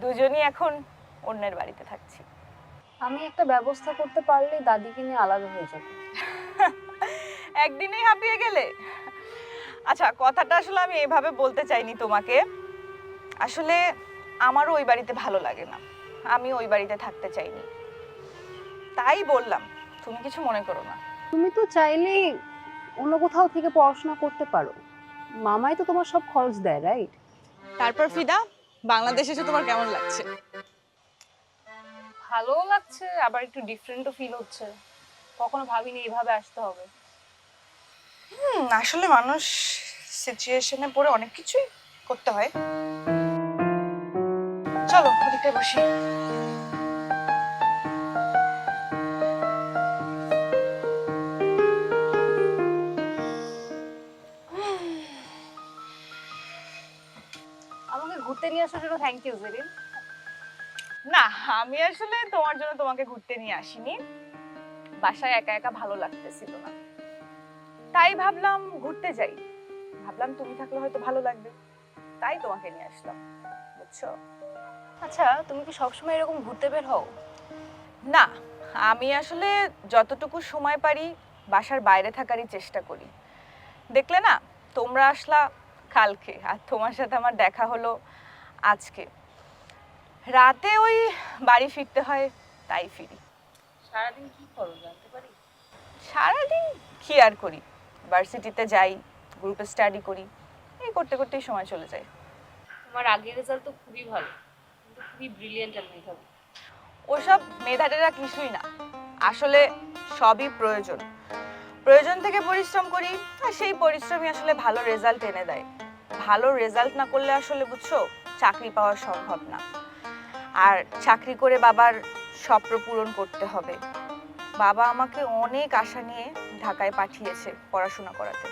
দুজনই এখন অন্যের বাড়িতে থাকছি। আমি একটা ব্যবস্থা করতে পারলেই দাদিকে নিয়ে আলাদা হয়ে যাবো। একদিনেই হাঁপিয়ে গেলে? আচ্ছা, কথাটা আসলে আমি এভাবে বলতে চাইনি তোমাকে। আসলে আমারও ওই বাড়িতে ভালো লাগে না, আমি ওই বাড়িতে থাকতে চাইনি, তাই বললাম। তুমি কিছু মনে করো না। তুমি তো চাইলেই অন্য কোথাও থেকে পড়াশোনা করতে পারো। মামাই তো তোমার সব খরচ দেয়, রাইট? তারপর ফিদা, বাংলাদেশে এসে তোমার কেমন লাগছে? ভালোও লাগছে, আবার একটু ডিফারেন্টও ফিল হচ্ছে। কখনো ভাবিনি এইভাবে আসতে হবে। আসলে মানুষ সিচুয়েশনে পড়ে অনেক কিছুই করতে হয়। চলো ওদিকটায় বসি। আমাকে ঘুরতে নিয়ে আসার জন্য থ্যাংক ইউ জেরিন। না, আমি আসলে তোমার জন্য তোমাকে ঘুরতে নিয়ে আসিনি। বাসায় একা একা ভালো লাগতেছিল না, তাই ভাবলাম ঘুরতে যাই। ভাবলাম তুমি থাকলে হয়তো ভালো লাগবে, তাই তোমাকে নিয়ে আসলাম, বুঝছো? আচ্ছা, তুমি কি সবসময় এরকম ঘুরতে বের হও? না, আমি আসলে যতটুকু সময় পারি বাসার বাইরে থাকারই চেষ্টা করি। দেখলে না, তোমরা আসলা কালকে, আর তোমার সাথে আমার দেখা হলো আজকে। রাতে ওই বাড়ি ফিরতে হয়, তাই ফিরি। সারাদিন কি করো জানতে পারি? সারাদিন কি আর করি, ভার্সিটিতে যাই, গ্রুপে স্টাডি করি, এই করতে করতেই সময় চলে যায়। তোমার আগের রেজাল্ট তো খুবই ভালো, কিন্তু খুবই ব্রিলিয়েন্ট আর মেধাবী। ওসব মেধাটেরা কিছুই না, আসলে সবই প্রয়োজন। প্রয়োজন থেকে পরিশ্রম করি, আর সেই পরিশ্রমই আসলে ভালো রেজাল্ট এনে দেয়। ভালো রেজাল্ট না করলে আসলে বুঝছো, চাকরি পাওয়া সম্ভব না। আর চাকরি করে বাবার স্বপ্ন পূরণ করতে হবে। বাবা আমাকে অনেক আশা নিয়ে ঢাকায় পাঠিয়েছে পড়াশোনা করাতে।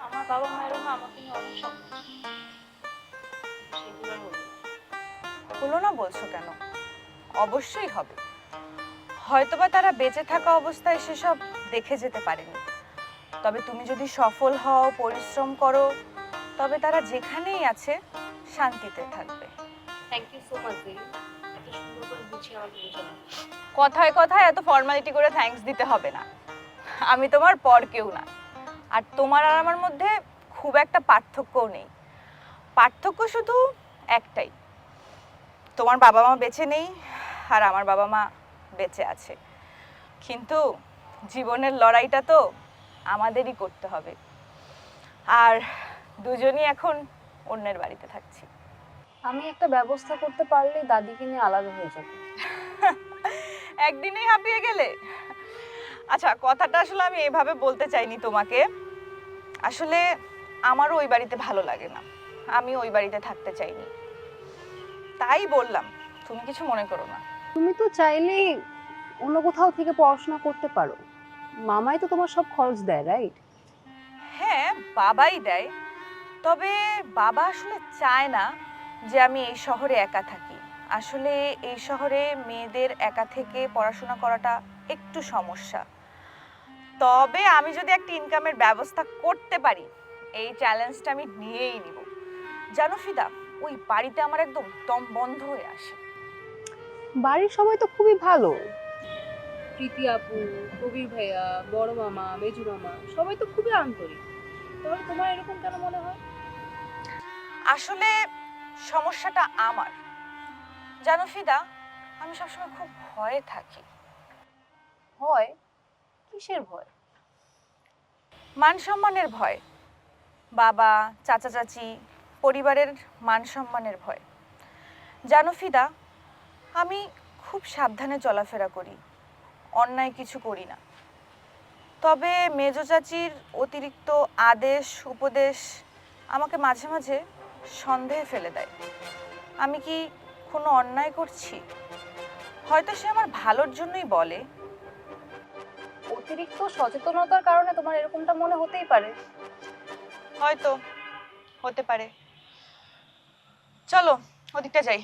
আমার বাবা মায়েরও না আমাকে নিয়ে অনেক স্বপ্ন ছিল, সেগুলো হলো। হলো না বলছো কেন? অবশ্যই হবে। হয়তোবা তারা বেঁচে থাকা অবস্থায় সেসব দেখে যেতে পারেনি, তবে তুমি যদি সফল হও, পরিশ্রম করো, তবে তারা যেখানেই আছে শান্তিতে থাকবে। থ্যাংক ইউ সো মাচ দিদি, এত সুন্দর করে বুঝিয়ে আমাকে বোঝানো। কথায় কথায় এত ফর্মালিটি করে থ্যাঙ্কস দিতে হবে না। আমি তোমার পর কেউ না, আর তোমার আর আমার মধ্যে খুব একটা পার্থক্যও নেই। পার্থক্য শুধু একটাই, তোমার বাবা মা বেঁচে নেই আর আমার বাবা মা বেঁচে আছে। কিন্তু জীবনের লড়াইটা তো আমাদেরই করতে হবে, আর দুজনই এখন অন্যের বাড়িতে থাকছি। আমি একটা ব্যবস্থা করতে পারলেই দাদিকে নিয়ে আলাদা হয়ে যাবো। একদিনেই হাঁপিয়ে গেলে? আচ্ছা, কথাটা আসলে আমি এভাবে বলতে চাইনি তোমাকে। আসলে আমারও ওই বাড়িতে ভালো লাগে না, আমি ওই বাড়িতে থাকতে চাইনি, তাই বললাম। তুমি কিছু মনে করো না। তুমি তো চাইলেই অন্য কোথাও থেকে পড়াশোনা করতে পারো। মামাই তো তোমার সব খরচ দেয়, রাইট? হ্যাঁ, বাবাই দেয়, তবে বাবা আসলে চায় না যে আমি এই শহরে একা থাকি। আসলে এই শহরে মেয়েদের একা থেকে পড়াশোনা করাটা একটু সমস্যা। তবে আমি যদি একটা ইনকামের ব্যবস্থা করতে পারি, এই চ্যালেঞ্জটা আমি নিয়েই নিব। জানো ফিদা, ওই বাড়িতে আমার একদম দম বন্ধ হয়ে আসে। বাড়ির সবাই তো খুবই ভালো। প্রীতি আপু, কবির ভাইয়া, বড় মামা, মেজু মামা সবাই তো খুবই আন্তরিক। তাহলে তোমার এরকম কেন মনে হয়? আসলে সমস্যাটা আমার। জানো ফিদা, আমি সবসময় খুব ভয়ে থাকি। ভয়? কিসের ভয়? মান সম্মানের ভয়। বাবা, চাচা চাচি, পরিবারের মান সম্মানের ভয়। জানো ফিদা, আমি খুব সাবধানে চলাফেরা করি, অন্যায় কিছু করি না। তবে মেজো চাচির অতিরিক্ত আদেশ উপদেশ আমাকে মাঝে মাঝে সন্দেহে ফেলে দেয়। আমি কি কোনো অন্যায় করছি? হয়তো সে আমার ভালোর জন্যই বলে। অতিরিক্ত সচেতনতার কারণে তোমার এরকমটা মনে হতেই পারে। হয়তো হতে পারে। চলো ওদিকটা যাই।